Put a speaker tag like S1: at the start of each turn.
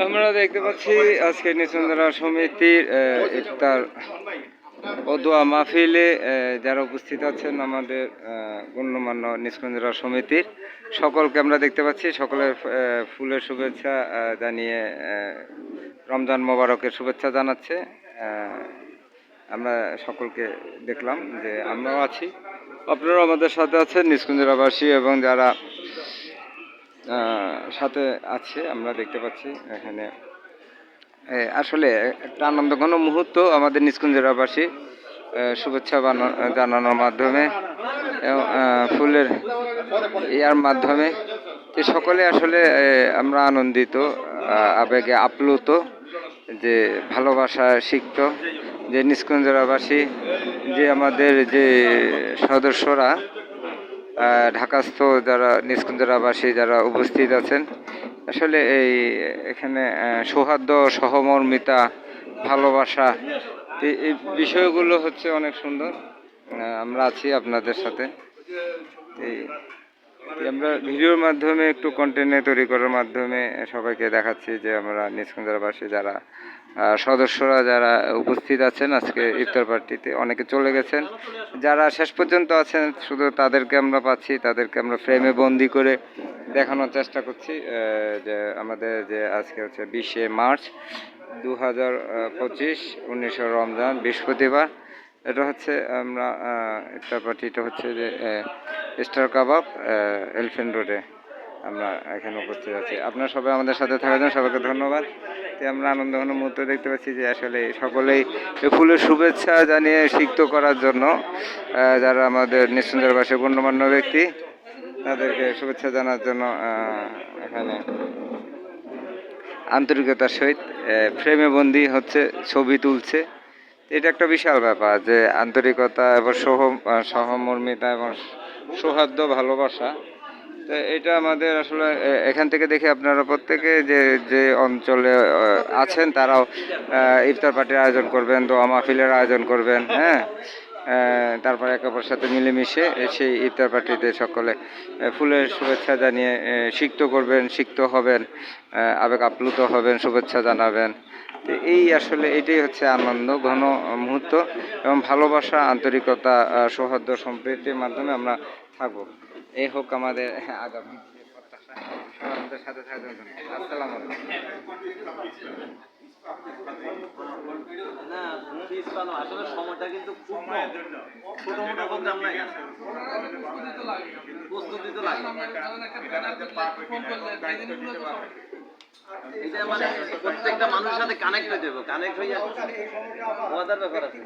S1: আমরা দেখতে পাচ্ছি আজকে নিচন্দ্রা সমিতির ইফতার ও দোয়া মাহফিলে যারা উপস্থিত আছেন আমাদের গণ্যমান্য নিচন্দ্রা সমিতির সকলকে আমরা দেখতে পাচ্ছি। সকলের ফুলের শুভেচ্ছা জানিয়ে রমজান মোবারকের শুভেচ্ছা জানাচ্ছে। আমরা সকলকে দেখলাম যে আমরাও আছি, আপনারাও আমাদের সাথে আছেন নিচকুঞ্জরাবাসী এবং যারা সাথে আছে আমরা দেখতে পাচ্ছি এখানে। আসলে একটা আনন্দঘন মুহূর্ত আমাদের নিচকুঞ্জরাবাসী শুভেচ্ছা জানানোর মাধ্যমে এবং ফুলের ইয়ার মাধ্যমে সকলে আসলে আমরা আনন্দিত, আবেগে আপ্লুত, যে ভালোবাসা শিখত যে নিচকুঞ্জরাবাসী যে আমাদের যে সদস্যরা ঢাকাস্থ যারা নিচকুঞ্জরাবাসী যারা উপস্থিত আছেন, আসলে এখানে সৌহার্দ্য, সহমর্মিতা, ভালোবাসা এই বিষয়গুলো হচ্ছে অনেক সুন্দর। আমরা আছি আপনাদের সাথে। আমরা ভিডিওর মাধ্যমে একটু কন্টেন্ট তৈরি করার মাধ্যমে সবাইকে দেখাচ্ছি যে আমরা নিচকুঞ্জরাবাসী যারা সদস্যরা যারা উপস্থিত আছেন আজকে ইফতার পার্টিতে, অনেকে চলে গেছেন, যারা শেষ পর্যন্ত আছেন শুধু তাদেরকে আমরা পাচ্ছি, তাদেরকে আমরা ফ্রেমে বন্দি করে দেখানোর চেষ্টা করছি যে আমাদের যে আজকে হচ্ছে 20শে মার্চ 2025, 19 রমজান, বৃহস্পতিবার। এটা হচ্ছে আমরা ইফতার পার্টিটা হচ্ছে যে স্টার কাবাব এলিফ্যান্ট রোডে আমরা এখানে উপস্থিত আছি। আপনারা সবাই আমাদের সাথে থাকার জন্য সবাইকে ধন্যবাদ। আমরা আনন্দঘন মুহূর্ত দেখতে পাচ্ছি যে আসলে সকলেই ফুলের শুভেচ্ছা জানিয়ে সিক্ত করার জন্য যারা আমাদের নিচকুঞ্জরাবাসী গণ্যমান্য ব্যক্তি, তাদেরকে শুভেচ্ছা জানার জন্য এখানে আন্তরিকতার সহিত ফ্রেমে বন্দি হচ্ছে, ছবি তুলছে। এটা একটা বিশাল ব্যাপার যে আন্তরিকতা এবং সহমর্মিতা এবং সৌহার্দ্য, ভালোবাসা। তো এটা আমাদের আসলে এখান থেকে দেখে আপনারা প্রত্যেকে যে যে অঞ্চলে আছেন তারাও ইফতার পার্টির আয়োজন করবেন, দোয়া মাহফিলের আয়োজন করবেন, হ্যাঁ। তারপরে একে অপরের সাথে মিলেমিশে সেই ইফতার পার্টিতে সকলে ফুলের শুভেচ্ছা জানিয়ে সিক্ত করবেন, সিক্ত হবেন, আবেগ আপ্লুত হবেন, শুভেচ্ছা জানাবেন। এই আসলে এটাই হচ্ছে আনন্দ ঘন মুহূর্ত এবং ভালোবাসা, আন্তরিকতা, সৌহার্দ্য, সম্প্রীতির মাধ্যমে আমরা থাকবো। এই হোক আমাদের আগামী প্রত্যাশা। আমাদের সাথে থাকার জন্য আসসালামু আলাইকুম।
S2: আসলে সময়টা কিন্তু খুব ছোট মোটো প্রোগ্রাম নাই, প্রস্তুতি তো লাগে। এটা মানে প্রত্যেকটা মানুষের সাথে কানেক্ট হয়ে যাবে, কানেক্ট হয়ে যাবে, মজার ব্যাপার আছে।